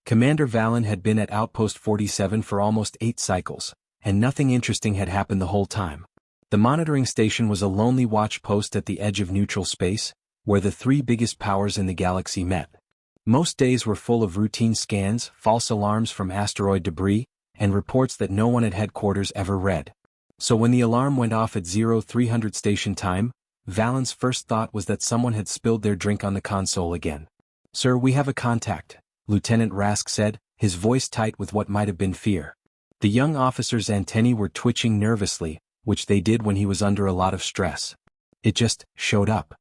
Commander Valen had been at Outpost 47 for almost 8 cycles, and nothing interesting had happened the whole time. The monitoring station was a lonely watch post at the edge of neutral space, where the 3 biggest powers in the galaxy met. Most days were full of routine scans, false alarms from asteroid debris, and reports that no one at headquarters ever read. So when the alarm went off at 0300 station time, Valen's first thought was that someone had spilled their drink on the console again. "Sir, we have a contact," Lieutenant Rask said, his voice tight with what might have been fear. The young officer's antennae were twitching nervously, which they did when he was under a lot of stress. "It just showed up."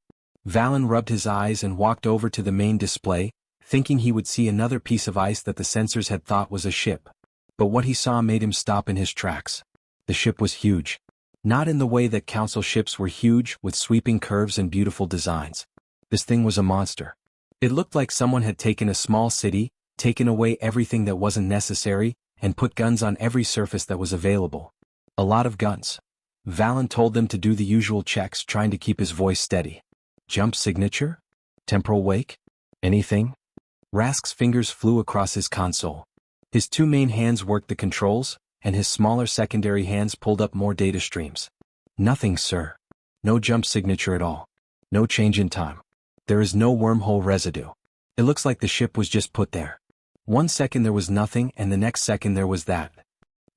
Valen rubbed his eyes and walked over to the main display, thinking he would see another piece of ice that the sensors had thought was a ship. But what he saw made him stop in his tracks. The ship was huge. Not in the way that Council ships were huge, with sweeping curves and beautiful designs. This thing was a monster. It looked like someone had taken a small city, taken away everything that wasn't necessary, and put guns on every surface that was available. A lot of guns. Valen told them to do the usual checks, trying to keep his voice steady. Jump signature? Temporal wake? Anything? Rask's fingers flew across his console. His 2 main hands worked the controls, and his smaller secondary hands pulled up more data streams. Nothing, sir. No jump signature at all. No change in time. There is no wormhole residue. It looks like the ship was just put there. 1 second there was nothing, and the next second there was that.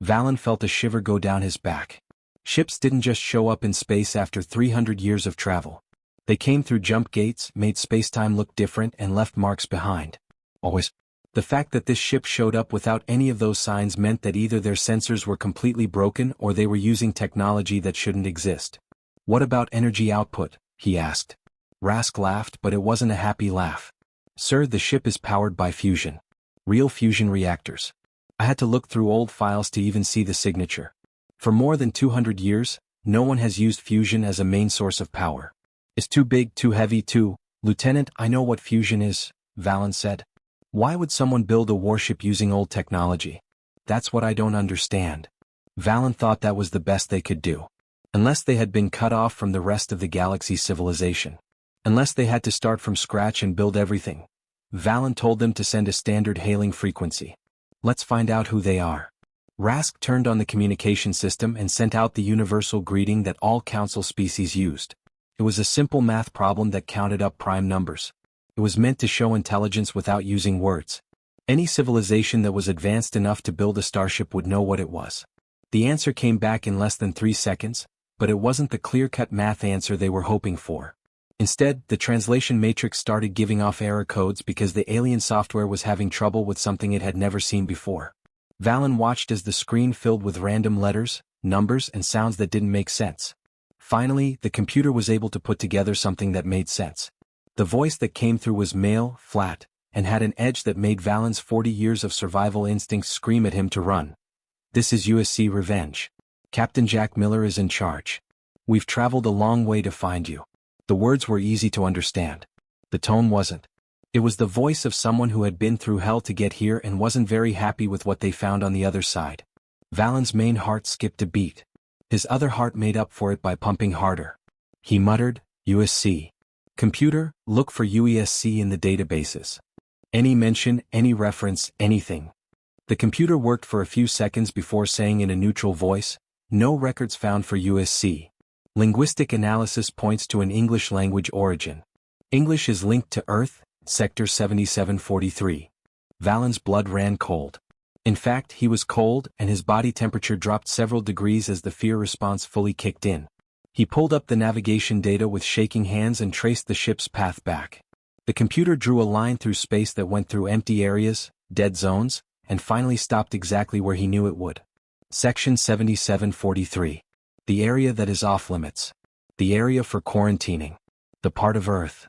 Valen felt a shiver go down his back. Ships didn't just show up in space after 300 years of travel. They came through jump gates, made spacetime look different, and left marks behind. Always. The fact that this ship showed up without any of those signs meant that either their sensors were completely broken or they were using technology that shouldn't exist. "What about energy output?" he asked. Rask laughed, but it wasn't a happy laugh. "Sir, the ship is powered by fusion. Real fusion reactors. I had to look through old files to even see the signature. For more than 200 years, no one has used fusion as a main source of power. It's too big, too heavy, too..." "Lieutenant, I know what fusion is," Valen said. "Why would someone build a warship using old technology? That's what I don't understand." Valen thought that was the best they could do. Unless they had been cut off from the rest of the galaxy's civilization. Unless they had to start from scratch and build everything. Valen told them to send a standard hailing frequency. "Let's find out who they are." Rask turned on the communication system and sent out the universal greeting that all Council species used. It was a simple math problem that counted up prime numbers. It was meant to show intelligence without using words. Any civilization that was advanced enough to build a starship would know what it was. The answer came back in less than 3 seconds, but it wasn't the clear-cut math answer they were hoping for. Instead, the translation matrix started giving off error codes because the alien software was having trouble with something it had never seen before. Valen watched as the screen filled with random letters, numbers, and sounds that didn't make sense. Finally, the computer was able to put together something that made sense. The voice that came through was male, flat, and had an edge that made Valen's 40 years of survival instincts scream at him to run. "This is USC Revenge. Captain Jack Miller is in charge. We've traveled a long way to find you." The words were easy to understand. The tone wasn't. It was the voice of someone who had been through hell to get here and wasn't very happy with what they found on the other side. Valen's main heart skipped a beat. His other heart made up for it by pumping harder. He muttered, "USC. Computer, look for UESC in the databases. Any mention, any reference, anything." The computer worked for a few seconds before saying in a neutral voice, "No records found for USC. Linguistic analysis points to an English language origin. English is linked to Earth, Sector 7743. Valen's blood ran cold. In fact, he was cold, and his body temperature dropped several degrees as the fear response fully kicked in. He pulled up the navigation data with shaking hands and traced the ship's path back. The computer drew a line through space that went through empty areas, dead zones, and finally stopped exactly where he knew it would. Section 7743. The area that is off-limits. The area for quarantining. The part of Earth.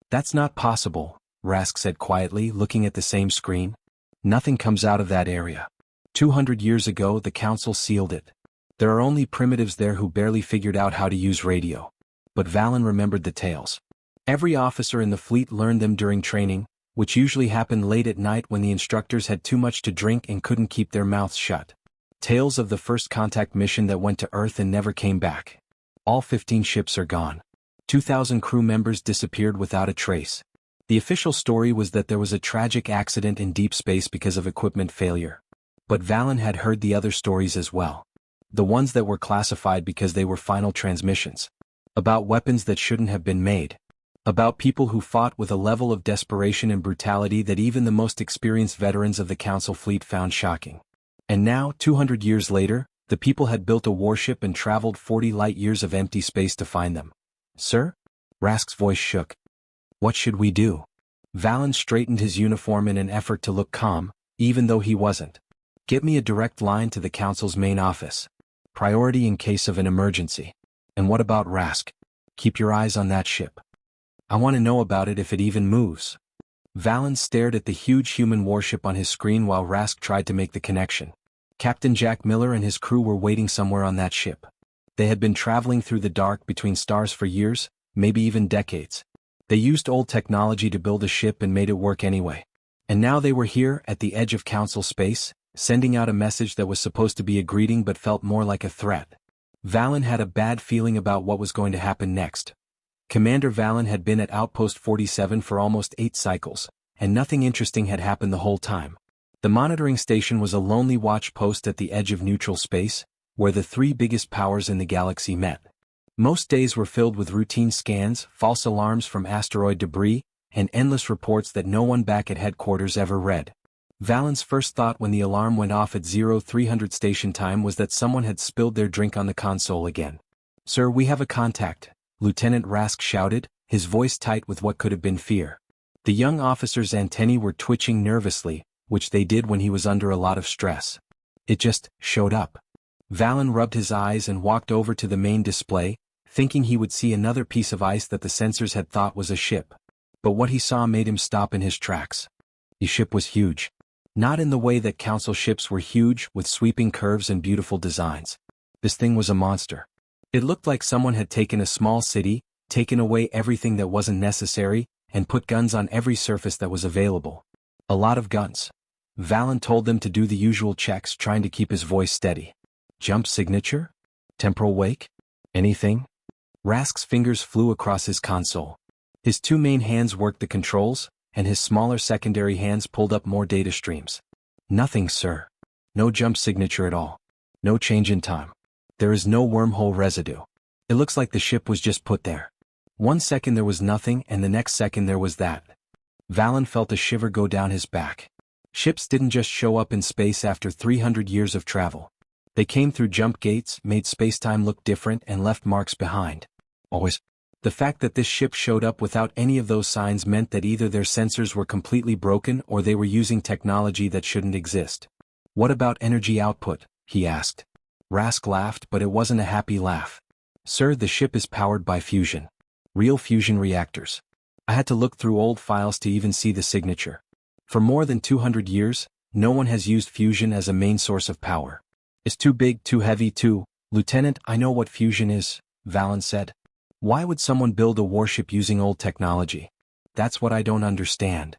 "That's not possible," Rask said quietly, looking at the same screen. "Nothing comes out of that area. 200 years ago the Council sealed it. There are only primitives there who barely figured out how to use radio." But Valen remembered the tales. Every officer in the fleet learned them during training, which usually happened late at night when the instructors had too much to drink and couldn't keep their mouths shut. Tales of the first contact mission that went to Earth and never came back. All 15 ships are gone. 2,000 crew members disappeared without a trace. The official story was that there was a tragic accident in deep space because of equipment failure. But Valen had heard the other stories as well. The ones that were classified because they were final transmissions. About weapons that shouldn't have been made. About people who fought with a level of desperation and brutality that even the most experienced veterans of the Council fleet found shocking. And now, 200 years later, the people had built a warship and traveled 40 light-years of empty space to find them. Sir? Rask's voice shook. What should we do? Valen straightened his uniform in an effort to look calm, even though he wasn't. Get me a direct line to the Council's main office. Priority in case of an emergency. And what about Rask? Keep your eyes on that ship. I want to know about it if it even moves. Valen stared at the huge human warship on his screen while Rask tried to make the connection. Captain Jack Miller and his crew were waiting somewhere on that ship. They had been traveling through the dark between stars for years, maybe even decades. They used old technology to build a ship and made it work anyway. And now they were here, at the edge of Council space, sending out a message that was supposed to be a greeting but felt more like a threat. Valen had a bad feeling about what was going to happen next. Commander Valen had been at Outpost 47 for almost 8 cycles, and nothing interesting had happened the whole time. The monitoring station was a lonely watch post at the edge of neutral space, where the 3 biggest powers in the galaxy met. Most days were filled with routine scans, false alarms from asteroid debris, and endless reports that no one back at headquarters ever read. Valen's first thought when the alarm went off at 0300 station time was that someone had spilled their drink on the console again. "Sir, we have a contact," Lieutenant Rask shouted, his voice tight with what could have been fear. The young officer's antennae were twitching nervously, which they did when he was under a lot of stress. It just showed up. Valen rubbed his eyes and walked over to the main display, thinking he would see another piece of ice that the sensors had thought was a ship. But what he saw made him stop in his tracks. The ship was huge. Not in the way that Council ships were huge, with sweeping curves and beautiful designs. This thing was a monster. It looked like someone had taken a small city, taken away everything that wasn't necessary, and put guns on every surface that was available. A lot of guns. Valen told them to do the usual checks, trying to keep his voice steady. Jump signature? Temporal wake? Anything? Rask's fingers flew across his console. His 2 main hands worked the controls, and his smaller secondary hands pulled up more data streams. Nothing, sir. No jump signature at all. No change in time. There is no wormhole residue. It looks like the ship was just put there. 1 second there was nothing, and the next second there was that. Valen felt a shiver go down his back. Ships didn't just show up in space after 300 years of travel. They came through jump gates, made spacetime look different, and left marks behind. Always. The fact that this ship showed up without any of those signs meant that either their sensors were completely broken or they were using technology that shouldn't exist. "What about energy output?" he asked. Rask laughed, but it wasn't a happy laugh. "Sir, the ship is powered by fusion. Real fusion reactors. I had to look through old files to even see the signature. For more than 200 years, no one has used fusion as a main source of power. It's too big, too heavy, too—" "Lieutenant, I know what fusion is," Valen said. "Why would someone build a warship using old technology? That's what I don't understand."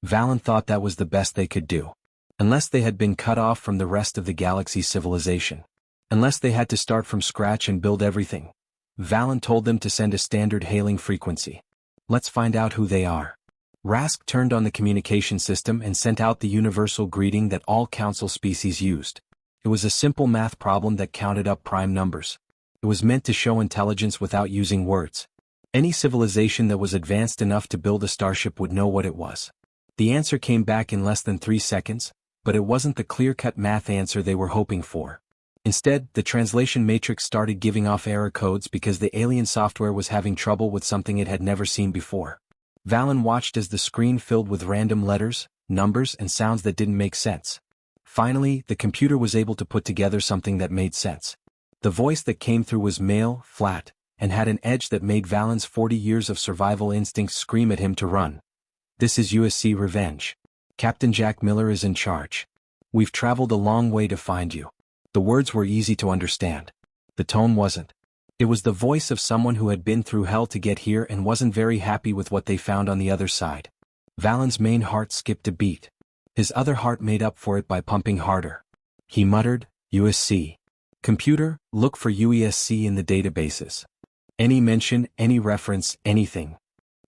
Valen thought that was the best they could do. Unless they had been cut off from the rest of the galaxy's civilization. Unless they had to start from scratch and build everything. Valen told them to send a standard hailing frequency. "Let's find out who they are." Rask turned on the communication system and sent out the universal greeting that all Council species used. It was a simple math problem that counted up prime numbers. It was meant to show intelligence without using words. Any civilization that was advanced enough to build a starship would know what it was. The answer came back in less than 3 seconds, but it wasn't the clear-cut math answer they were hoping for. Instead, the translation matrix started giving off error codes because the alien software was having trouble with something it had never seen before. Valen watched as the screen filled with random letters, numbers, and sounds that didn't make sense. Finally, the computer was able to put together something that made sense. The voice that came through was male, flat, and had an edge that made Valen's 40 years of survival instincts scream at him to run. "This is USC Revenge. Captain Jack Miller is in charge. We've traveled a long way to find you." The words were easy to understand. The tone wasn't. It was the voice of someone who had been through hell to get here and wasn't very happy with what they found on the other side. Valen's main heart skipped a beat. His other heart made up for it by pumping harder. He muttered, "USC. Computer, look for UESC in the databases. Any mention, any reference, anything."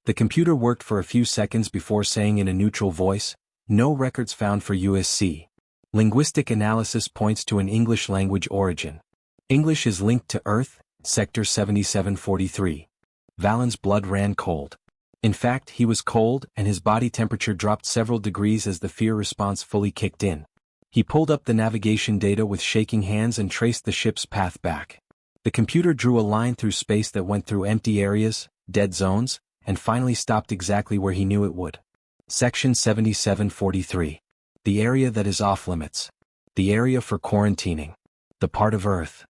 The computer worked for a few seconds before saying in a neutral voice, "No records found for USC. Linguistic analysis points to an English language origin. English is linked to Earth, Sector 7743. Valen's blood ran cold. In fact, he was cold and his body temperature dropped several degrees as the fear response fully kicked in. He pulled up the navigation data with shaking hands and traced the ship's path back. The computer drew a line through space that went through empty areas, dead zones, and finally stopped exactly where he knew it would. Section 7743. The area that is off limits. The area for quarantining. The part of Earth.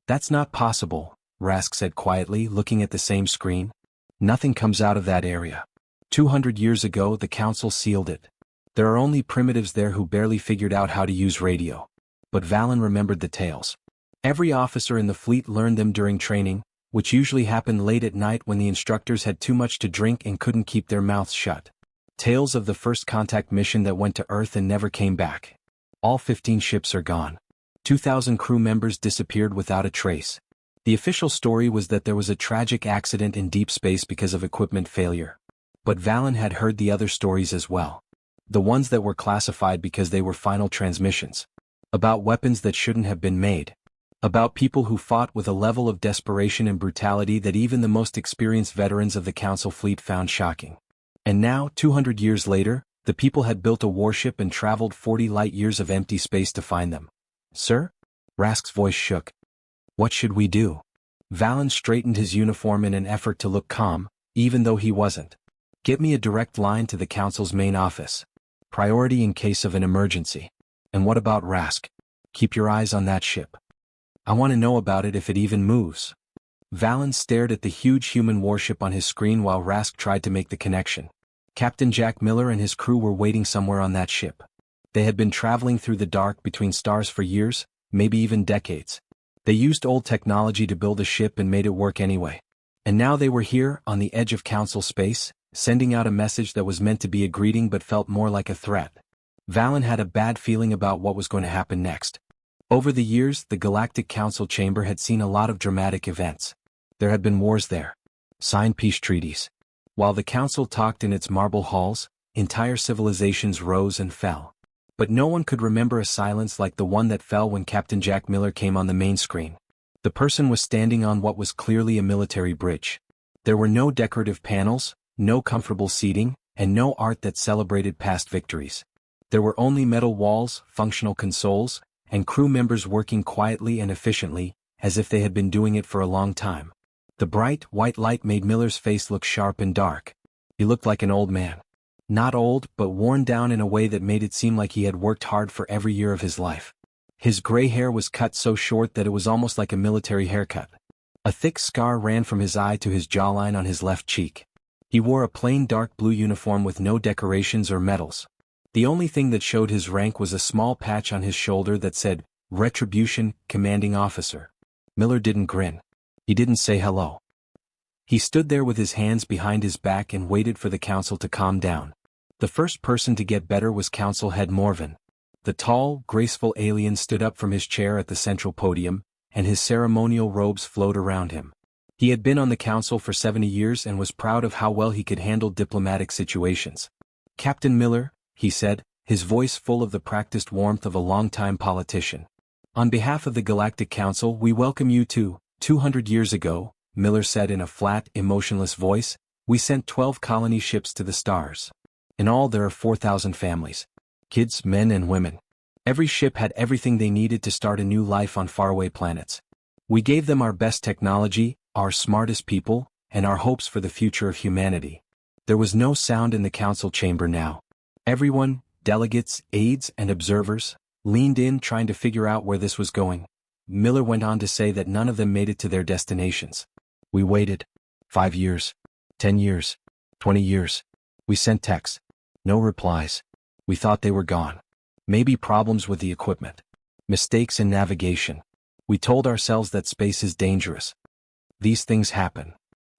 That's not possible, Rask said quietly, looking at the same screen. Nothing comes out of that area. 200 years ago the Council sealed it. There are only primitives there who barely figured out how to use radio. But Valen remembered the tales. Every officer in the fleet learned them during training, which usually happened late at night when the instructors had too much to drink and couldn't keep their mouths shut. Tales of the first contact mission that went to Earth and never came back. All 15 ships are gone. 2,000 crew members disappeared without a trace. The official story was that there was a tragic accident in deep space because of equipment failure. But Valen had heard the other stories as well. The ones that were classified because they were final transmissions. About weapons that shouldn't have been made. About people who fought with a level of desperation and brutality that even the most experienced veterans of the Council fleet found shocking. And now, 200 years later, the people had built a warship and traveled 40 light-years of empty space to find them. Sir? Rask's voice shook. What should we do? Valen straightened his uniform in an effort to look calm, even though he wasn't. Get me a direct line to the Council's main office. Priority in case of an emergency. And what about Rask? Keep your eyes on that ship. I want to know about it if it even moves. Valen stared at the huge human warship on his screen while Rask tried to make the connection. Captain Jack Miller and his crew were waiting somewhere on that ship. They had been traveling through the dark between stars for years, maybe even decades. They used old technology to build a ship and made it work anyway. And now they were here, on the edge of Council space, sending out a message that was meant to be a greeting but felt more like a threat. Valen had a bad feeling about what was going to happen next. Over the years, the Galactic Council chamber had seen a lot of dramatic events. There had been wars there. Signed peace treaties. While the Council talked in its marble halls, entire civilizations rose and fell. But no one could remember a silence like the one that fell when Captain Jack Miller came on the main screen. The person was standing on what was clearly a military bridge. There were no decorative panels, no comfortable seating, and no art that celebrated past victories. There were only metal walls, functional consoles, and crew members working quietly and efficiently, as if they had been doing it for a long time. The bright, white light made Miller's face look sharp and dark. He looked like an old man. Not old, but worn down in a way that made it seem like he had worked hard for every year of his life. His gray hair was cut so short that it was almost like a military haircut. A thick scar ran from his eye to his jawline on his left cheek. He wore a plain dark blue uniform with no decorations or medals. The only thing that showed his rank was a small patch on his shoulder that said, Retribution, Commanding Officer. Miller didn't grin. He didn't say hello. He stood there with his hands behind his back and waited for the Council to calm down. The first person to get better was Council Head Morven. The tall, graceful alien stood up from his chair at the central podium, and his ceremonial robes flowed around him. He had been on the Council for 70 years and was proud of how well he could handle diplomatic situations. Captain Miller, he said, his voice full of the practiced warmth of a long-time politician. On behalf of the Galactic Council, we welcome you to 200 years ago, Miller said in a flat, emotionless voice, we sent 12 colony ships to the stars. In all there are 4,000 families. Kids, men and women. Every ship had everything they needed to start a new life on faraway planets. We gave them our best technology, our smartest people, and our hopes for the future of humanity. There was no sound in the Council chamber now. Everyone, delegates, aides, and observers, leaned in trying to figure out where this was going. Miller went on to say that none of them made it to their destinations. We waited. 5 years. 10 years. 20 years. We sent texts. No replies. We thought they were gone. Maybe problems with the equipment. Mistakes in navigation. We told ourselves that space is dangerous. These things happen.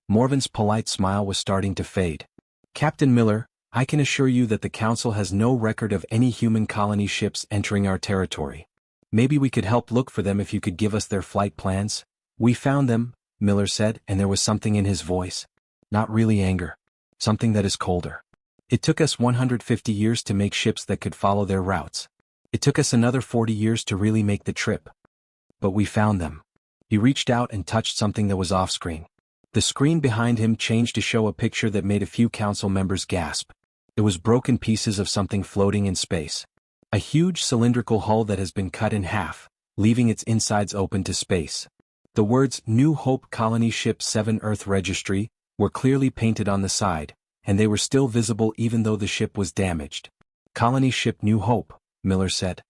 Morven's polite smile was starting to fade. Captain Miller, I can assure you that the Council has no record of any human colony ships entering our territory. Maybe we could help look for them if you could give us their flight plans. We found them, Miller said, and there was something in his voice. Not really anger. something that is colder. It took us 150 years to make ships that could follow their routes. It took us another 40 years to really make the trip. But we found them. He reached out and touched something that was off-screen. The screen behind him changed to show a picture that made a few council members gasp. It was broken pieces of something floating in space. A huge cylindrical hull that has been cut in half, leaving its insides open to space. The words New Hope Colony Ship 7 Earth Registry were clearly painted on the side, and they were still visible even though the ship was damaged. Colony Ship New Hope, Miller said.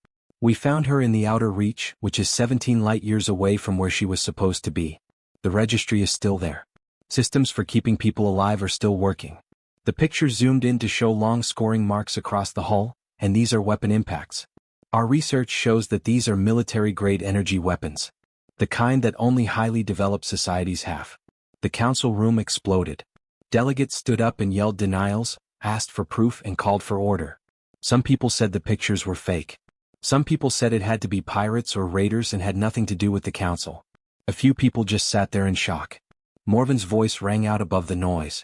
We found her in the outer reach, which is 17 light-years away from where she was supposed to be. The registry is still there. Systems for keeping people alive are still working. The picture zoomed in to show long scoring marks across the hull, and these are weapon impacts. Our research shows that these are military-grade energy weapons. The kind that only highly developed societies have. The council room exploded. Delegates stood up and yelled denials, asked for proof and called for order. Some people said the pictures were fake. Some people said it had to be pirates or raiders and had nothing to do with the council. A few people just sat there in shock. Morven's voice rang out above the noise.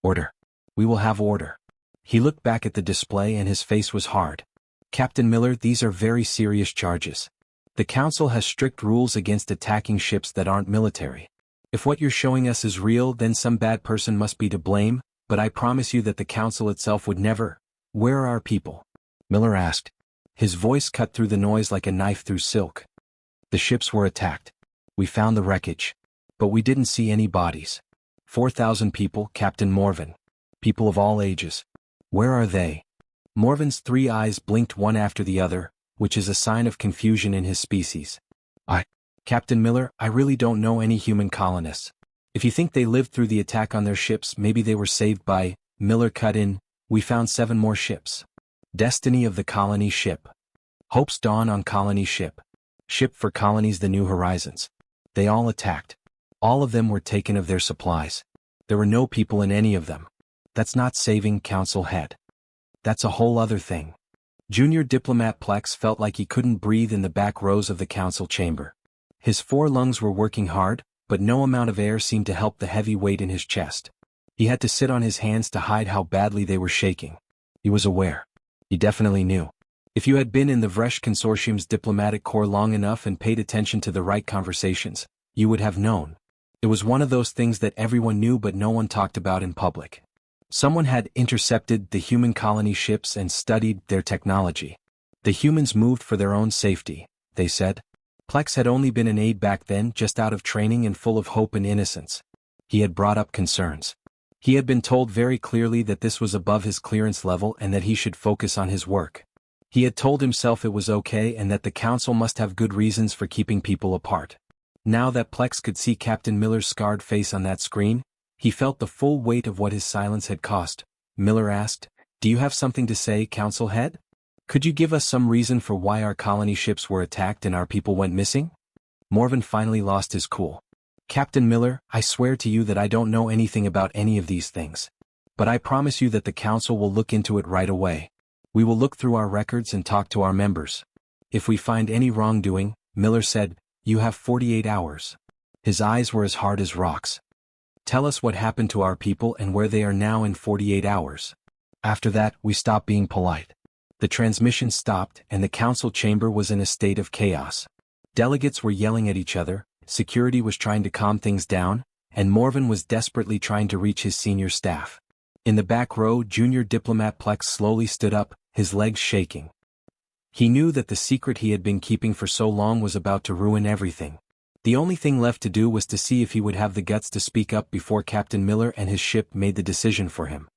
Order. We will have order. He looked back at the display and his face was hard. Captain Miller, these are very serious charges. The council has strict rules against attacking ships that aren't military. If what you're showing us is real, then some bad person must be to blame, but I promise you that the council itself would never. Where are our people? Miller asked. His voice cut through the noise like a knife through silk. The ships were attacked. We found the wreckage. But we didn't see any bodies. 4,000 people, Captain Morven. People of all ages. Where are they? Morven's 3 eyes blinked one after the other, which is a sign of confusion in his species. Captain Miller, I really don't know any human colonists. If you think they lived through the attack on their ships, maybe they were saved by, Miller cut in, we found 7 more ships. Destiny of the Colony Ship. Hope's Dawn on Colony Ship. Ship for Colonies the New Horizons. They all attacked. All of them were taken of their supplies. There were no people in any of them. That's not saving, Council Head. That's a whole other thing. Junior Diplomat Plex felt like he couldn't breathe in the back rows of the council chamber. His 4 lungs were working hard, but no amount of air seemed to help the heavy weight in his chest. He had to sit on his hands to hide how badly they were shaking. He was aware. He definitely knew. If you had been in the Vresh Consortium's diplomatic corps long enough and paid attention to the right conversations, you would have known. It was one of those things that everyone knew but no one talked about in public. Someone had intercepted the human colony ships and studied their technology. The humans moved for their own safety, they said. Plex had only been an aide back then, just out of training and full of hope and innocence. He had brought up concerns. He had been told very clearly that this was above his clearance level and that he should focus on his work. He had told himself it was okay and that the council must have good reasons for keeping people apart. Now that Plex could see Captain Miller's scarred face on that screen, he felt the full weight of what his silence had cost. Miller asked, Do you have something to say, Council Head? Could you give us some reason for why our colony ships were attacked and our people went missing? Morven finally lost his cool. Captain Miller, I swear to you that I don't know anything about any of these things. But I promise you that the council will look into it right away. We will look through our records and talk to our members. If we find any wrongdoing, Miller said, you have 48 hours. His eyes were as hard as rocks. Tell us what happened to our people and where they are now in 48 hours. After that, we stop being polite. The transmission stopped and the council chamber was in a state of chaos. Delegates were yelling at each other, security was trying to calm things down, and Morven was desperately trying to reach his senior staff. In the back row, Junior Diplomat Plex slowly stood up, his legs shaking. He knew that the secret he had been keeping for so long was about to ruin everything. The only thing left to do was to see if he would have the guts to speak up before Captain Miller and his ship made the decision for him.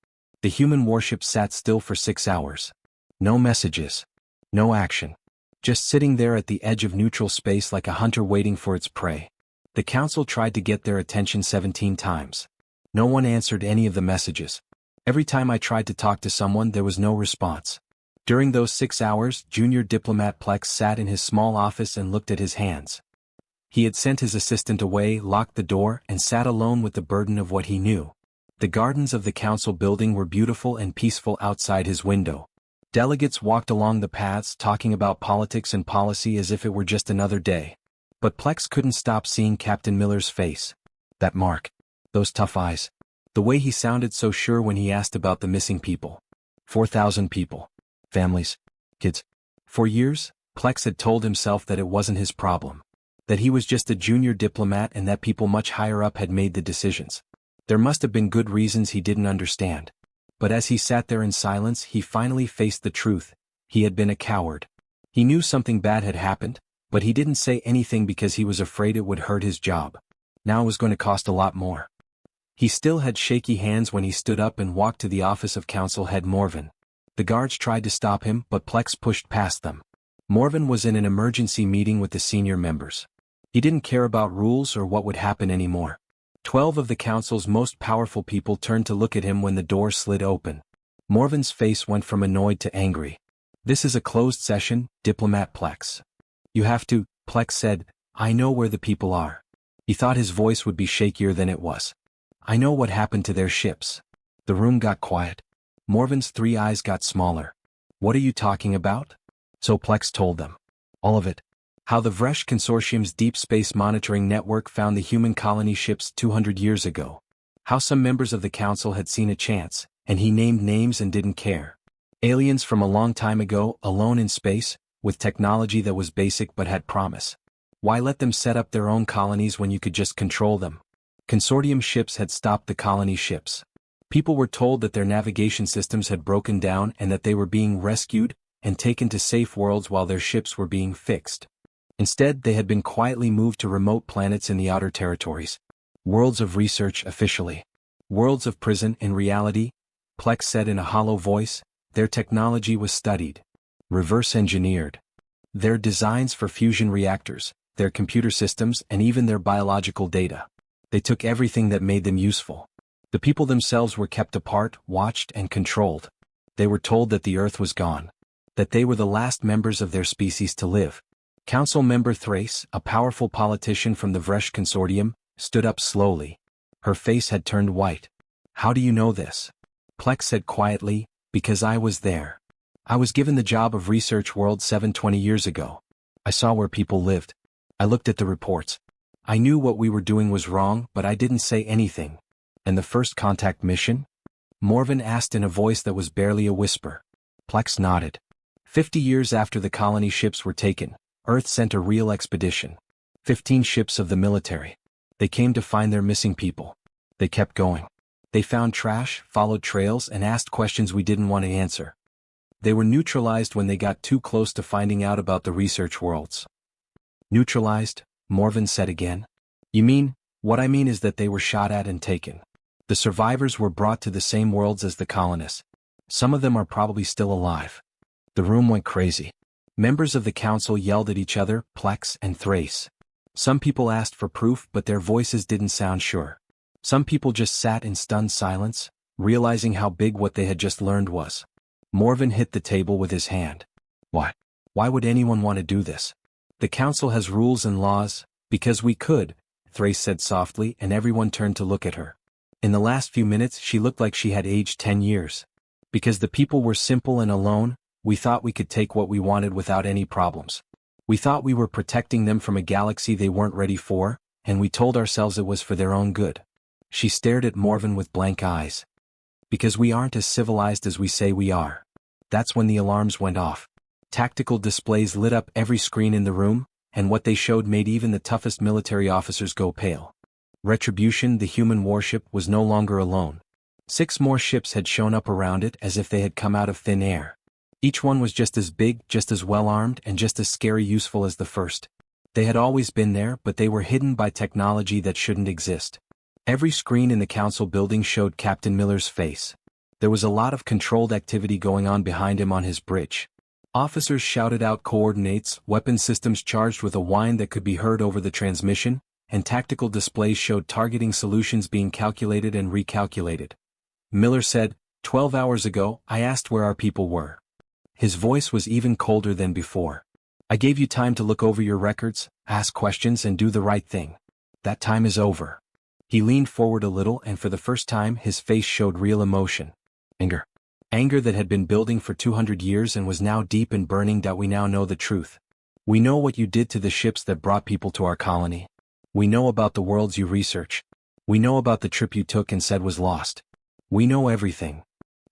The human warship sat still for 6 hours. No messages. No action. Just sitting there at the edge of neutral space like a hunter waiting for its prey. The council tried to get their attention 17 times. No one answered any of the messages. Every time I tried to talk to someone, there was no response. During those 6 hours, Junior Diplomat Plex sat in his small office and looked at his hands. He had sent his assistant away, locked the door, and sat alone with the burden of what he knew. The gardens of the council building were beautiful and peaceful outside his window. Delegates walked along the paths talking about politics and policy as if it were just another day. But Plex couldn't stop seeing Captain Miller's face. That mark. Those tough eyes. The way he sounded so sure when he asked about the missing people. 4,000 people. Families. Kids. For years, Plex had told himself that it wasn't his problem. That he was just a junior diplomat and that people much higher up had made the decisions. There must have been good reasons he didn't understand. But as he sat there in silence, he finally faced the truth. He had been a coward. He knew something bad had happened, but he didn't say anything because he was afraid it would hurt his job. Now it was going to cost a lot more. He still had shaky hands when he stood up and walked to the office of Council Head Morven. The guards tried to stop him, but Plex pushed past them. Morven was in an emergency meeting with the senior members. He didn't care about rules or what would happen anymore. 12 of the council's most powerful people turned to look at him when the door slid open. Morven's face went from annoyed to angry. "This is a closed session, Diplomat Plex. You have to," Plex said. "I know where the people are." He thought his voice would be shakier than it was. "I know what happened to their ships." The room got quiet. Morven's 3 eyes got smaller. "What are you talking about?" So Plex told them. All of it. How the Vresh Consortium's Deep Space Monitoring Network found the human colony ships 200 years ago. How some members of the council had seen a chance, and he named names and didn't care. Aliens from a long time ago, alone in space, with technology that was basic but had promise. Why let them set up their own colonies when you could just control them? Consortium ships had stopped the colony ships. People were told that their navigation systems had broken down and that they were being rescued and taken to safe worlds while their ships were being fixed. Instead, they had been quietly moved to remote planets in the outer territories. Worlds of research officially. Worlds of prison in reality, Plex said in a hollow voice. Their technology was studied. Reverse engineered. Their designs for fusion reactors, their computer systems, and even their biological data. They took everything that made them useful. The people themselves were kept apart, watched, and controlled. They were told that the Earth was gone. That they were the last members of their species to live. Council member Thrace, a powerful politician from the Vresh Consortium, stood up slowly. Her face had turned white. "How do you know this?" Plex said quietly, "Because I was there. I was given the job of Research World 720 years ago. I saw where people lived. I looked at the reports. I knew what we were doing was wrong, but I didn't say anything." "And the first contact mission?" Morven asked in a voice that was barely a whisper. Plex nodded. 50 years after the colony ships were taken, Earth sent a real expedition. 15 ships of the military. They came to find their missing people. They kept going. They found trash, followed trails, and asked questions we didn't want to answer. They were neutralized when they got too close to finding out about the research worlds. "Neutralized?" Morven said again. "You mean?" "What I mean is that they were shot at and taken. The survivors were brought to the same worlds as the colonists. Some of them are probably still alive." The room went crazy. Members of the council yelled at each other, Plex and Thrace. Some people asked for proof, but their voices didn't sound sure. Some people just sat in stunned silence, realizing how big what they had just learned was. Morven hit the table with his hand. "Why? Why would anyone want to do this?" "The council has rules and laws, because we could," Thrace said softly, and everyone turned to look at her. In the last few minutes she looked like she had aged 10 years. "Because the people were simple and alone, we thought we could take what we wanted without any problems. We thought we were protecting them from a galaxy they weren't ready for, and we told ourselves it was for their own good." She stared at Morven with blank eyes. "Because we aren't as civilized as we say we are." That's when the alarms went off. Tactical displays lit up every screen in the room, and what they showed made even the toughest military officers go pale. Retribution, the human warship, was no longer alone. 6 more ships had shown up around it as if they had come out of thin air. Each one was just as big, just as well-armed, and just as scary useful as the first. They had always been there, but they were hidden by technology that shouldn't exist. Every screen in the council building showed Captain Miller's face. There was a lot of controlled activity going on behind him on his bridge. Officers shouted out coordinates, weapon systems charged with a whine that could be heard over the transmission, and tactical displays showed targeting solutions being calculated and recalculated. Miller said, 12 hours ago, I asked where our people were." His voice was even colder than before. "I gave you time to look over your records, ask questions, and do the right thing. That time is over." He leaned forward a little, and for the first time his face showed real emotion. Anger. Anger that had been building for 200 years and was now deep and burning. "That we now know the truth. We know what you did to the ships that brought people to our colony. We know about the worlds you research. We know about the trip you took and said was lost. We know everything.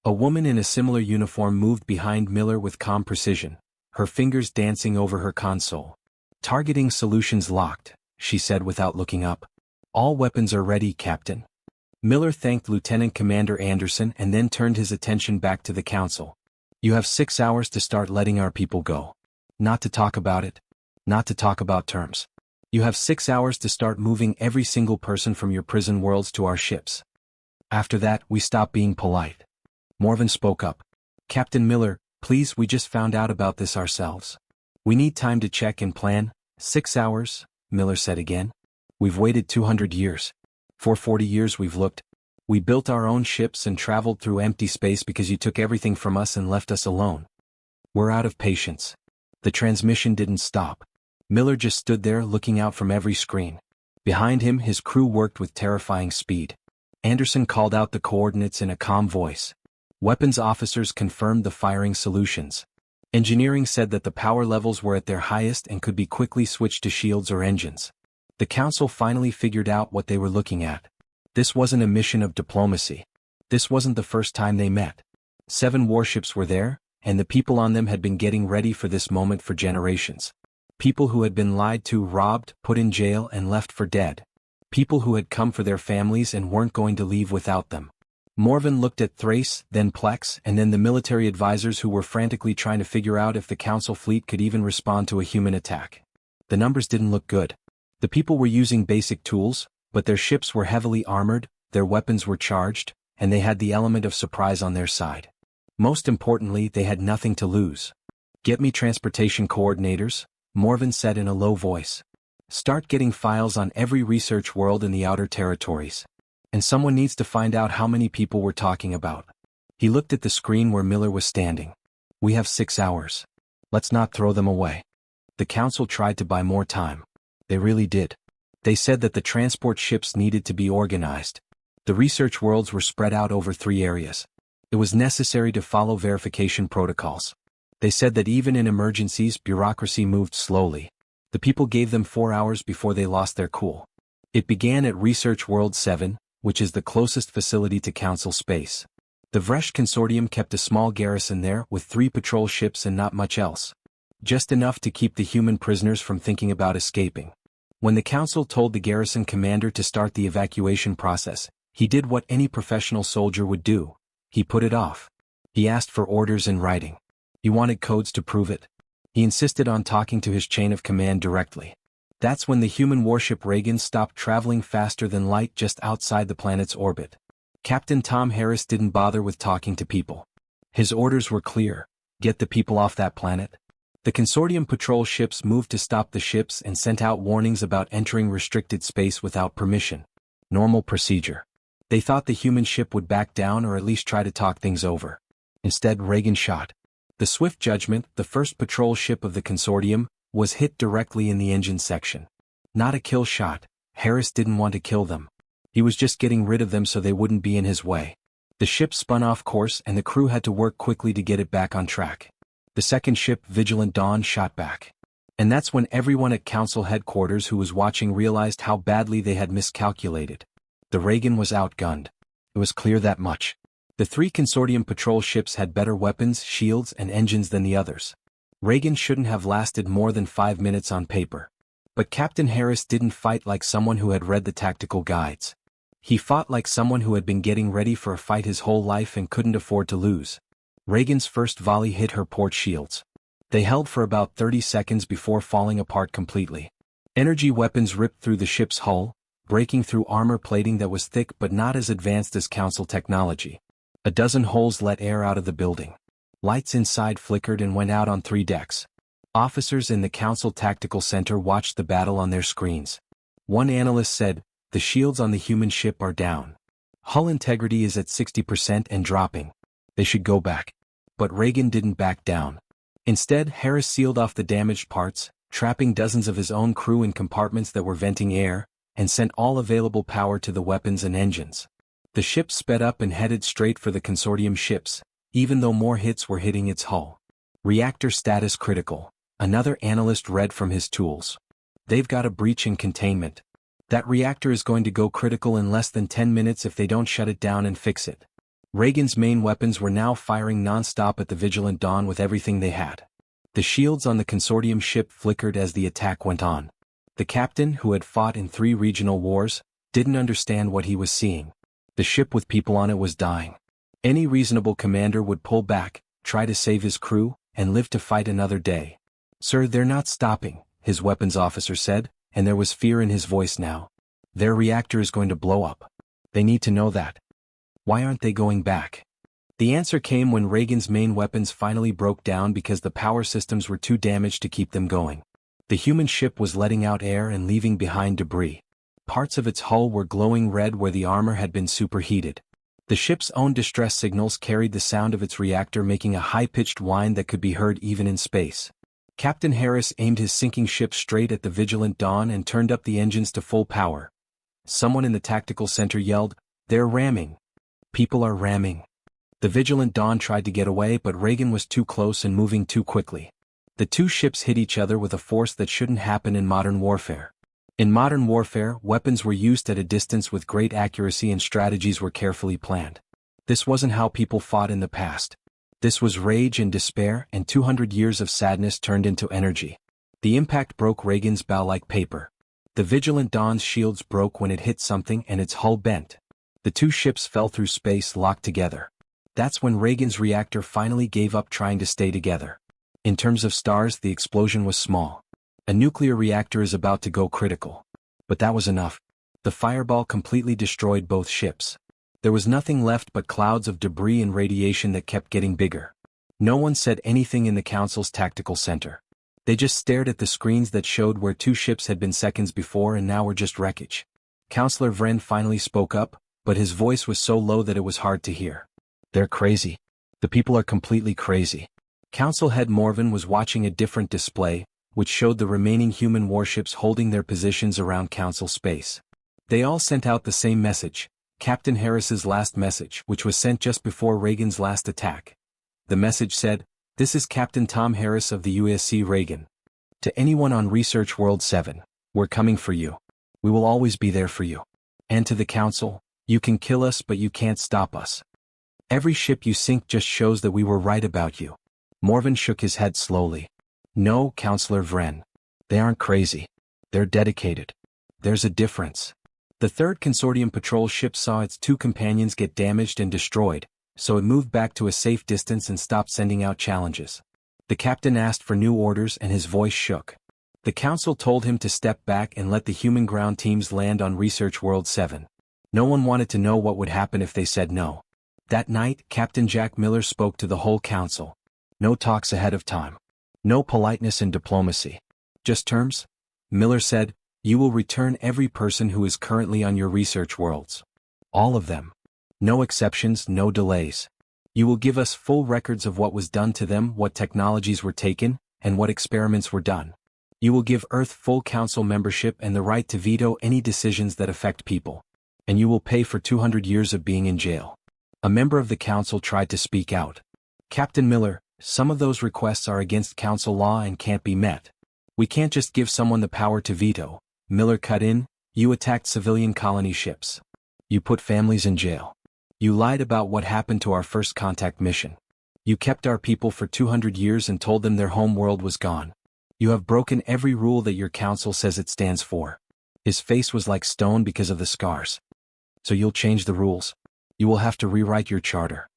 A woman in a similar uniform moved behind Miller with calm precision, her fingers dancing over her console. Targeting solutions locked, she said without looking up. All weapons are ready, Captain. Miller thanked Lieutenant Commander Anderson and then turned his attention back to the Council. You have 6 hours to start letting our people go. Not to talk about it. Not to talk about terms. You have 6 hours to start moving every single person from your prison worlds to our ships. After that, we stop being polite. Morven spoke up. Captain Miller, please, we just found out about this ourselves. We need time to check and plan. 6 hours, Miller said again. We've waited 200 years. For 40 years we've looked. We built our own ships and traveled through empty space because you took everything from us and left us alone. We're out of patience. The transmission didn't stop. Miller just stood there looking out from every screen. Behind him, his crew worked with terrifying speed. Anderson called out the coordinates in a calm voice. Weapons officers confirmed the firing solutions. Engineering said that the power levels were at their highest and could be quickly switched to shields or engines. The Council finally figured out what they were looking at. This wasn't a mission of diplomacy. This wasn't the first time they met. 7 warships were there, and the people on them had been getting ready for this moment for generations. People who had been lied to, robbed, put in jail, and left for dead. People who had come for their families and weren't going to leave without them. Morven looked at Thrace, then Plex, and then the military advisors who were frantically trying to figure out if the Council fleet could even respond to a human attack. The numbers didn't look good. The people were using basic tools, but their ships were heavily armored, their weapons were charged, and they had the element of surprise on their side. Most importantly, they had nothing to lose. Get me transportation coordinators, Morven said in a low voice. Start getting files on every research world in the outer territories. And someone needs to find out how many people we're talking about. He looked at the screen where Miller was standing. We have 6 hours. Let's not throw them away. The Council tried to buy more time. They really did. They said that the transport ships needed to be organized. The research worlds were spread out over 3 areas. It was necessary to follow verification protocols. They said that even in emergencies, bureaucracy moved slowly. The people gave them 4 hours before they lost their cool. It began at Research World 7, which is the closest facility to Council space. The Vresh Consortium kept a small garrison there with 3 patrol ships and not much else. Just enough to keep the human prisoners from thinking about escaping. When the Council told the garrison commander to start the evacuation process, he did what any professional soldier would do. He put it off. He asked for orders in writing. He wanted codes to prove it. He insisted on talking to his chain of command directly. That's when the human warship Reagan stopped traveling faster than light just outside the planet's orbit. Captain Tom Harris didn't bother with talking to people. His orders were clear. Get the people off that planet. The consortium patrol ships moved to stop the ships and sent out warnings about entering restricted space without permission. Normal procedure. They thought the human ship would back down or at least try to talk things over. Instead, Reagan shot. The Swift Judgment, the first patrol ship of the consortium, was hit directly in the engine section. Not a kill shot. Harris didn't want to kill them. He was just getting rid of them so they wouldn't be in his way. The ship spun off course and the crew had to work quickly to get it back on track. The second ship, Vigilant Dawn, shot back. And that's when everyone at Council headquarters who was watching realized how badly they had miscalculated. The Reagan was outgunned. It was clear that much. The 3 consortium patrol ships had better weapons, shields, and engines than the others. Reagan shouldn't have lasted more than 5 minutes on paper. But Captain Harris didn't fight like someone who had read the tactical guides. He fought like someone who had been getting ready for a fight his whole life and couldn't afford to lose. Reagan's first volley hit her port shields. They held for about 30 seconds before falling apart completely. Energy weapons ripped through the ship's hull, breaking through armor plating that was thick but not as advanced as Council technology. A dozen holes let air out of the building. Lights inside flickered and went out on 3 decks. Officers in the Council Tactical Center watched the battle on their screens. One analyst said, "The shields on the human ship are down. Hull integrity is at 60% and dropping. They should go back." But Reagan didn't back down. Instead, Harris sealed off the damaged parts, trapping dozens of his own crew in compartments that were venting air, and sent all available power to the weapons and engines. The ship sped up and headed straight for the consortium ships, even though more hits were hitting its hull. Reactor status critical, another analyst read from his tools. They've got a breach in containment. That reactor is going to go critical in less than 10 minutes if they don't shut it down and fix it. Reagan's main weapons were now firing non-stop at the Vigilant Dawn with everything they had. The shields on the consortium ship flickered as the attack went on. The captain, who had fought in 3 regional wars, didn't understand what he was seeing. The ship with people on it was dying. Any reasonable commander would pull back, try to save his crew, and live to fight another day. "Sir, they're not stopping," his weapons officer said, and there was fear in his voice now. "Their reactor is going to blow up. They need to know that. Why aren't they going back?" The answer came when Reagan's main weapons finally broke down because the power systems were too damaged to keep them going. The human ship was letting out air and leaving behind debris. Parts of its hull were glowing red where the armor had been superheated. The ship's own distress signals carried the sound of its reactor making a high-pitched whine that could be heard even in space. Captain Harris aimed his sinking ship straight at the Vigilant Dawn and turned up the engines to full power. Someone in the tactical center yelled, "They're ramming. People are ramming." The Vigilant Dawn tried to get away, but Reagan was too close and moving too quickly. The two ships hit each other with a force that shouldn't happen in modern warfare. In modern warfare, weapons were used at a distance with great accuracy and strategies were carefully planned. This wasn't how people fought in the past. This was rage and despair, and 200 years of sadness turned into energy. The impact broke Reagan's bow like paper. The Vigilant Dawn's shields broke when it hit something and its hull bent. The two ships fell through space locked together. That's when Reagan's reactor finally gave up trying to stay together. In terms of stars, the explosion was small. A nuclear reactor is about to go critical. But that was enough. The fireball completely destroyed both ships. There was nothing left but clouds of debris and radiation that kept getting bigger. No one said anything in the Council's tactical center. They just stared at the screens that showed where two ships had been seconds before and now were just wreckage. Counselor Vren finally spoke up, but his voice was so low that it was hard to hear. "They're crazy. The people are completely crazy." Council Head Morven was watching a different display, which showed the remaining human warships holding their positions around Council space. They all sent out the same message, Captain Harris's last message, which was sent just before Reagan's last attack. The message said, "This is Captain Tom Harris of the USC Reagan. To anyone on Research World 7, we're coming for you. We will always be there for you. And to the Council, you can kill us but you can't stop us. Every ship you sink just shows that we were right about you." Morven shook his head slowly. "No, Counselor Vren. They aren't crazy. They're dedicated. There's a difference." The third consortium patrol ship saw its two companions get damaged and destroyed, so it moved back to a safe distance and stopped sending out challenges. The captain asked for new orders and his voice shook. The Council told him to step back and let the human ground teams land on Research World 7. No one wanted to know what would happen if they said no. That night, Captain Jack Miller spoke to the whole Council. No talks ahead of time. No politeness and diplomacy. Just terms? Miller said, "You will return every person who is currently on your research worlds. All of them. No exceptions, no delays. You will give us full records of what was done to them, what technologies were taken, and what experiments were done. You will give Earth full Council membership and the right to veto any decisions that affect people. And you will pay for 200 years of being in jail." A member of the Council tried to speak out. "Captain Miller, some of those requests are against Council law and can't be met. We can't just give someone the power to veto." Miller cut in, "You attacked civilian colony ships. You put families in jail. You lied about what happened to our first contact mission. You kept our people for 200 years and told them their home world was gone. You have broken every rule that your Council says it stands for." His face was like stone because of the scars. "So you'll change the rules? You will have to rewrite your charter.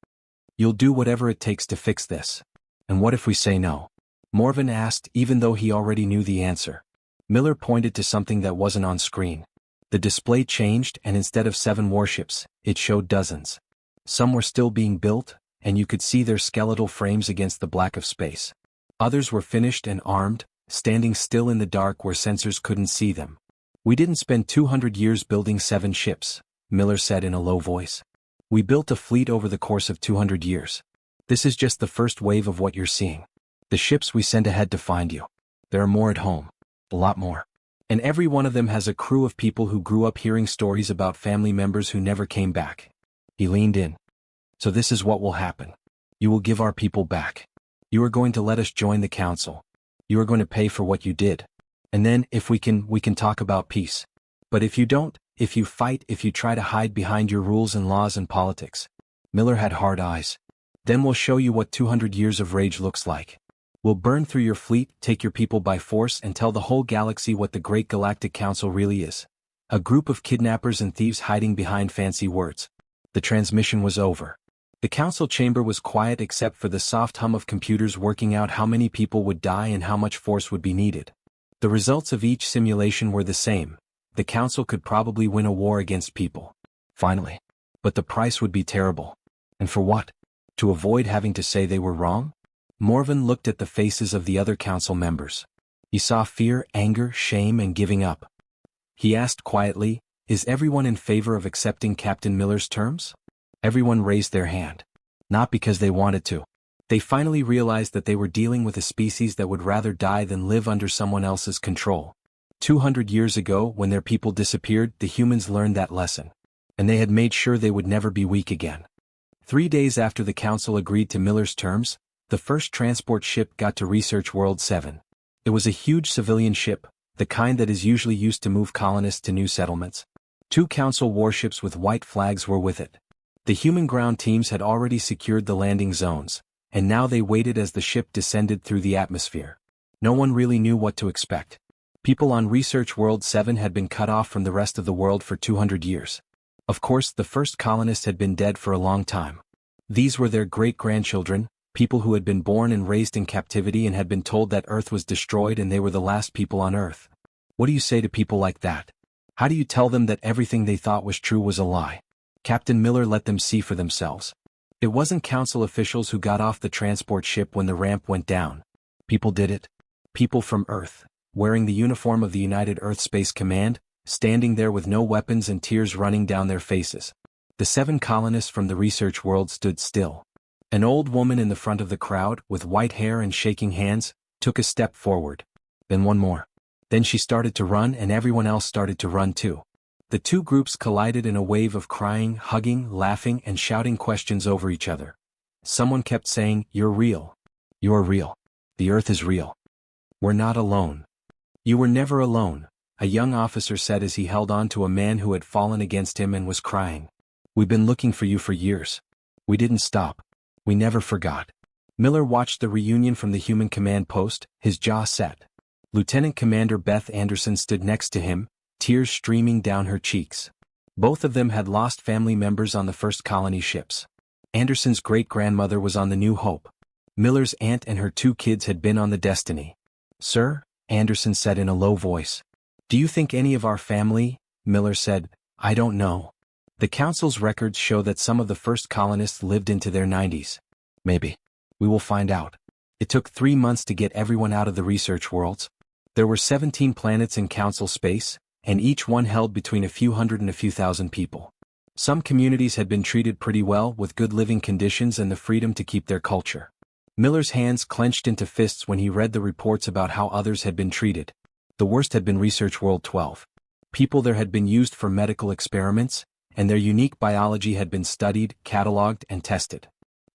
You'll do whatever it takes to fix this. And what if we say no?" Morven asked, even though he already knew the answer. Miller pointed to something that wasn't on screen. The display changed, and instead of 7 warships, it showed dozens. Some were still being built, and you could see their skeletal frames against the black of space. Others were finished and armed, standing still in the dark where sensors couldn't see them. "We didn't spend 200 years building 7 ships," Miller said in a low voice. "We built a fleet over the course of 200 years. This is just the first wave of what you're seeing. The ships we send ahead to find you. There are more at home. A lot more. And every one of them has a crew of people who grew up hearing stories about family members who never came back." He leaned in. "So this is what will happen. You will give our people back. You are going to let us join the Council. You are going to pay for what you did. And then, if we can talk about peace. But if you don't, if you fight, if you try to hide behind your rules and laws and politics. Miller had hard eyes. Then we'll show you what 200 years of rage looks like. We'll burn through your fleet, take your people by force and tell the whole galaxy what the Great Galactic Council really is. A group of kidnappers and thieves hiding behind fancy words. The transmission was over. The council chamber was quiet except for the soft hum of computers working out how many people would die and how much force would be needed. The results of each simulation were the same. The council could probably win a war against people. Finally. But the price would be terrible. And for what? To avoid having to say they were wrong? Morven looked at the faces of the other council members. He saw fear, anger, shame, and giving up. He asked quietly, "Is everyone in favor of accepting Captain Miller's terms?" Everyone raised their hand. Not because they wanted to. They finally realized that they were dealing with a species that would rather die than live under someone else's control. 200 years ago, when their people disappeared, the humans learned that lesson. And they had made sure they would never be weak again. 3 days after the council agreed to Miller's terms, the first transport ship got to Research World 7. It was a huge civilian ship, the kind that is usually used to move colonists to new settlements. 2 council warships with white flags were with it. The human ground teams had already secured the landing zones, and now they waited as the ship descended through the atmosphere. No one really knew what to expect. People on Research World 7 had been cut off from the rest of the world for 200 years. Of course, the first colonists had been dead for a long time. These were their great-grandchildren, people who had been born and raised in captivity and had been told that Earth was destroyed and they were the last people on Earth. What do you say to people like that? How do you tell them that everything they thought was true was a lie? Captain Miller let them see for themselves. It wasn't council officials who got off the transport ship when the ramp went down. People did it. People from Earth, wearing the uniform of the United Earth Space Command, standing there with no weapons and tears running down their faces. The 7 colonists from the research world stood still. An old woman in the front of the crowd, with white hair and shaking hands, took a step forward. Then one more. Then she started to run and everyone else started to run too. The 2 groups collided in a wave of crying, hugging, laughing and shouting questions over each other. Someone kept saying, "You're real. You're real. The Earth is real. We're not alone." "You were never alone," a young officer said as he held on to a man who had fallen against him and was crying. "We've been looking for you for years. We didn't stop. We never forgot." Miller watched the reunion from the human command post, his jaw set. Lieutenant Commander Beth Anderson stood next to him, tears streaming down her cheeks. Both of them had lost family members on the first colony ships. Anderson's great-grandmother was on the New Hope. Miller's aunt and her 2 kids had been on the Destiny. "Sir," Anderson said in a low voice. "Do you think any of our family?" Miller said, "I don't know. The council's records show that some of the first colonists lived into their 90s. Maybe. We will find out." It took 3 months to get everyone out of the research worlds. There were 17 planets in council space, and each one held between a few hundred and a few thousand people. Some communities had been treated pretty well, with good living conditions and the freedom to keep their culture. Miller's hands clenched into fists when he read the reports about how others had been treated. The worst had been Research World 12. People there had been used for medical experiments, and their unique biology had been studied, catalogued, and tested.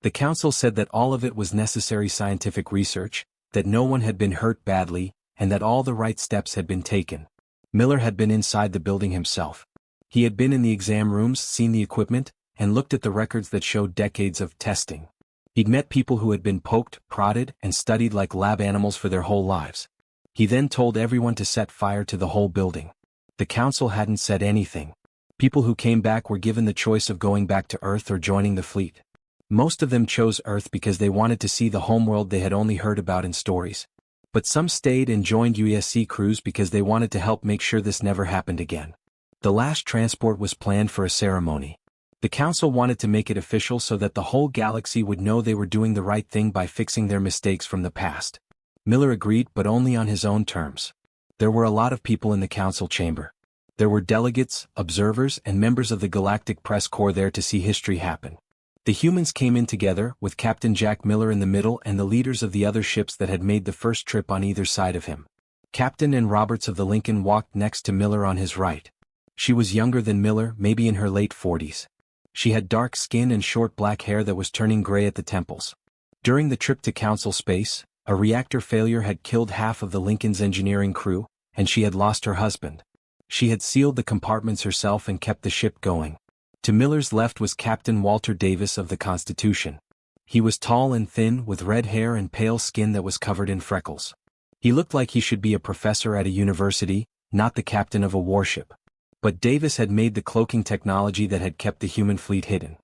The council said that all of it was necessary scientific research, that no one had been hurt badly, and that all the right steps had been taken. Miller had been inside the building himself. He had been in the exam rooms, seen the equipment, and looked at the records that showed decades of testing. He'd met people who had been poked, prodded, and studied like lab animals for their whole lives. He then told everyone to set fire to the whole building. The council hadn't said anything. People who came back were given the choice of going back to Earth or joining the fleet. Most of them chose Earth because they wanted to see the homeworld they had only heard about in stories. But some stayed and joined UESC crews because they wanted to help make sure this never happened again. The last transport was planned for a ceremony. The council wanted to make it official so that the whole galaxy would know they were doing the right thing by fixing their mistakes from the past. Miller agreed, but only on his own terms. There were a lot of people in the council chamber. There were delegates, observers, and members of the Galactic Press Corps there to see history happen. The humans came in together, with Captain Jack Miller in the middle and the leaders of the other ships that had made the first trip on either side of him. Captain Ann Roberts of the Lincoln walked next to Miller on his right. She was younger than Miller, maybe in her late 40s. She had dark skin and short black hair that was turning gray at the temples. During the trip to council space, a reactor failure had killed half of the Lincoln's engineering crew, and she had lost her husband. She had sealed the compartments herself and kept the ship going. To Miller's left was Captain Walter Davis of the Constitution. He was tall and thin, with red hair and pale skin that was covered in freckles. He looked like he should be a professor at a university, not the captain of a warship. But Davis had made the cloaking technology that had kept the human fleet hidden.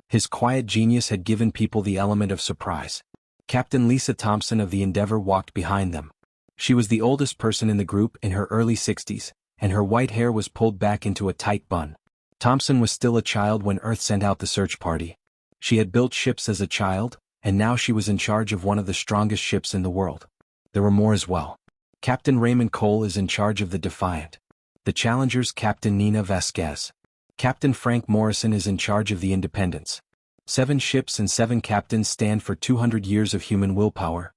His quiet genius had given people the element of surprise. Captain Lisa Thompson of the Endeavour walked behind them. She was the oldest person in the group, in her early 60s, and her white hair was pulled back into a tight bun. Thompson was still a child when Earth sent out the search party. She had built ships as a child, and now she was in charge of one of the strongest ships in the world. There were more as well. Captain Raymond Cole is in charge of the Defiant. The Challenger's Captain Nina Vasquez. Captain Frank Morrison is in charge of the Independence. 7 ships and 7 captains stand for 200 years of human willpower.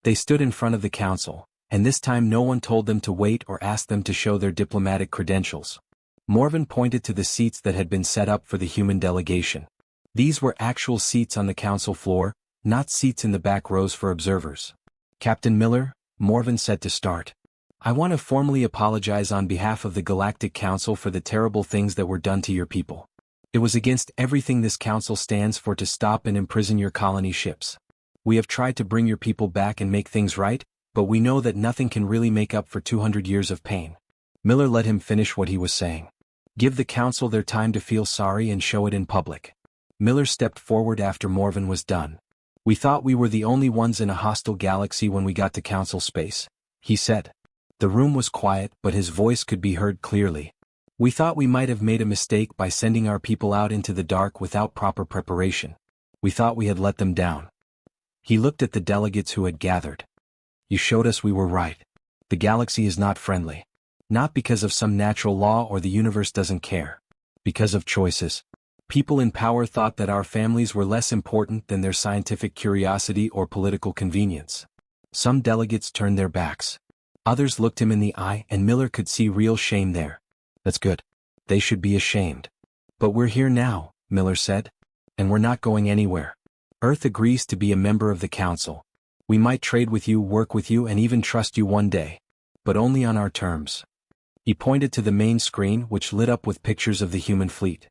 They stood in front of the council, and this time no one told them to wait or asked them to show their diplomatic credentials. Morven pointed to the seats that had been set up for the human delegation. These were actual seats on the council floor, not seats in the back rows for observers. Captain Miller, Morven said to start. I want to formally apologize on behalf of the Galactic Council for the terrible things that were done to your people. It was against everything this council stands for to stop and imprison your colony ships. We have tried to bring your people back and make things right, but we know that nothing can really make up for 200 years of pain. Miller let him finish what he was saying. Give the council their time to feel sorry and show it in public. Miller stepped forward after Morven was done. We thought we were the only ones in a hostile galaxy when we got to council space, he said. The room was quiet, but his voice could be heard clearly. We thought we might have made a mistake by sending our people out into the dark without proper preparation. We thought we had let them down. He looked at the delegates who had gathered. You showed us we were right. The galaxy is not friendly. Not because of some natural law or the universe doesn't care. Because of choices. People in power thought that our families were less important than their scientific curiosity or political convenience. Some delegates turned their backs. Others looked him in the eye, and Miller could see real shame there. That's good. They should be ashamed. But we're here now, Miller said. And we're not going anywhere. Earth agrees to be a member of the council. We might trade with you, work with you, and even trust you one day. But only on our terms. He pointed to the main screen, which lit up with pictures of the human fleet.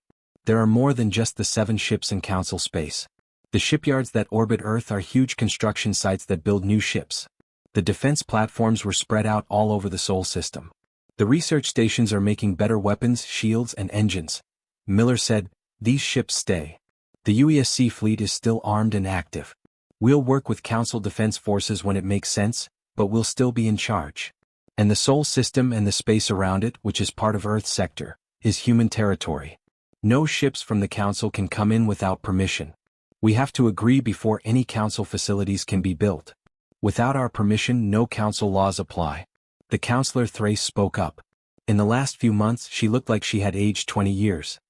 There are more than just the 7 ships in council space. The shipyards that orbit Earth are huge construction sites that build new ships. The defense platforms were spread out all over the Sol system. The research stations are making better weapons, shields, and engines. Miller said, these ships stay. The UESC fleet is still armed and active. We'll work with Council Defense Forces when it makes sense, but we'll still be in charge. And the Sol system and the space around it, which is part of Earth's sector, is human territory. No ships from the Council can come in without permission. We have to agree before any Council facilities can be built. Without our permission, no Council laws apply. The Counselor Thrace spoke up. In the last few months, she looked like she had aged 20 years.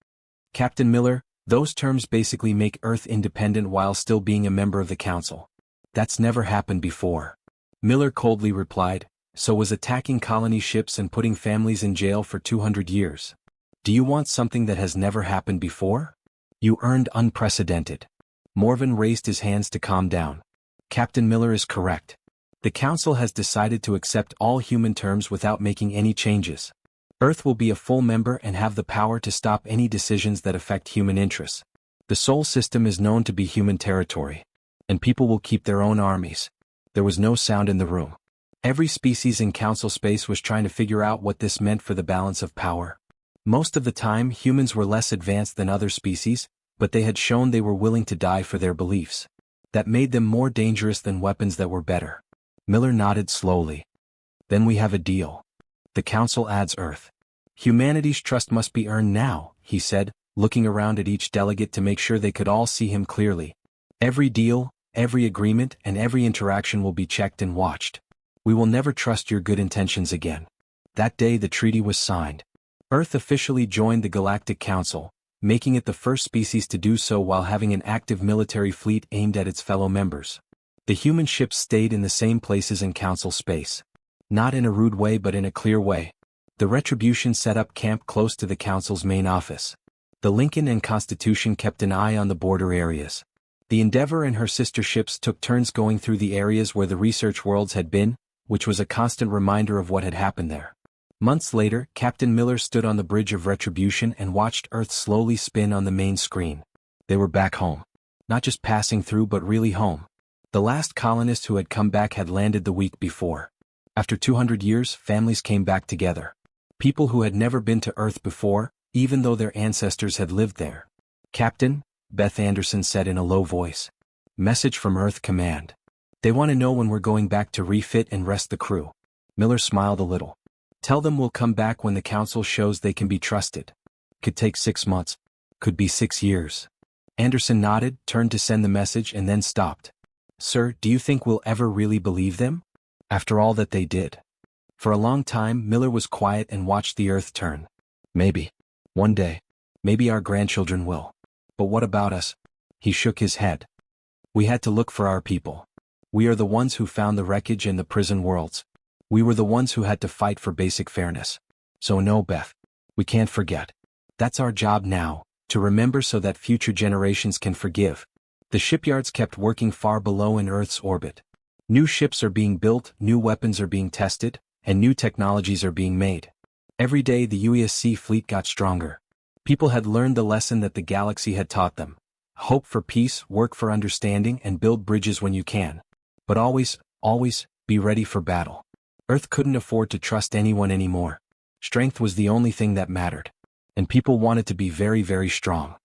Captain Miller, those terms basically make Earth independent while still being a member of the Council. That's never happened before. Miller coldly replied, so was attacking colony ships and putting families in jail for 200 years. Do you want something that has never happened before? You earned unprecedented. Morven raised his hands to calm down. Captain Miller is correct. The Council has decided to accept all human terms without making any changes. Earth will be a full member and have the power to stop any decisions that affect human interests. The Sol system is known to be human territory. And people will keep their own armies. There was no sound in the room. Every species in Council space was trying to figure out what this meant for the balance of power. Most of the time, humans were less advanced than other species, but they had shown they were willing to die for their beliefs. That made them more dangerous than weapons that were better. Miller nodded slowly. Then we have a deal. The Council adds Earth. Humanity's trust must be earned now, he said, looking around at each delegate to make sure they could all see him clearly. Every deal, every agreement, and every interaction will be checked and watched. We will never trust your good intentions again. That day the treaty was signed. Earth officially joined the Galactic Council, making it the first species to do so while having an active military fleet aimed at its fellow members. The human ships stayed in the same places in Council space. Not in a rude way but in a clear way. The Retribution set up camp close to the Council's main office. The Lincoln and Constitution kept an eye on the border areas. The Endeavour and her sister ships took turns going through the areas where the research worlds had been, which was a constant reminder of what had happened there. Months later, Captain Miller stood on the bridge of Retribution and watched Earth slowly spin on the main screen. They were back home. Not just passing through but really home. The last colonist who had come back had landed the week before. After 200 years, families came back together. People who had never been to Earth before, even though their ancestors had lived there. "Captain," Beth Anderson said in a low voice. "Message from Earth Command. They want to know when we're going back to refit and rest the crew." Miller smiled a little. "Tell them we'll come back when the council shows they can be trusted. Could take 6 months. Could be 6 years." Anderson nodded, turned to send the message and then stopped. "Sir, do you think we'll ever really believe them? After all that they did?" For a long time, Miller was quiet and watched the Earth turn. "Maybe. One day. Maybe our grandchildren will. But what about us?" He shook his head. "We had to look for our people. We are the ones who found the wreckage and the prison worlds. We were the ones who had to fight for basic fairness. So no, Beth. We can't forget. That's our job now, to remember so that future generations can forgive." The shipyards kept working far below in Earth's orbit. New ships are being built, new weapons are being tested, and new technologies are being made. Every day the UESC fleet got stronger. People had learned the lesson that the galaxy had taught them. Hope for peace, work for understanding, and build bridges when you can. But always, always, be ready for battle. Earth couldn't afford to trust anyone anymore. Strength was the only thing that mattered. And people wanted to be very, very strong.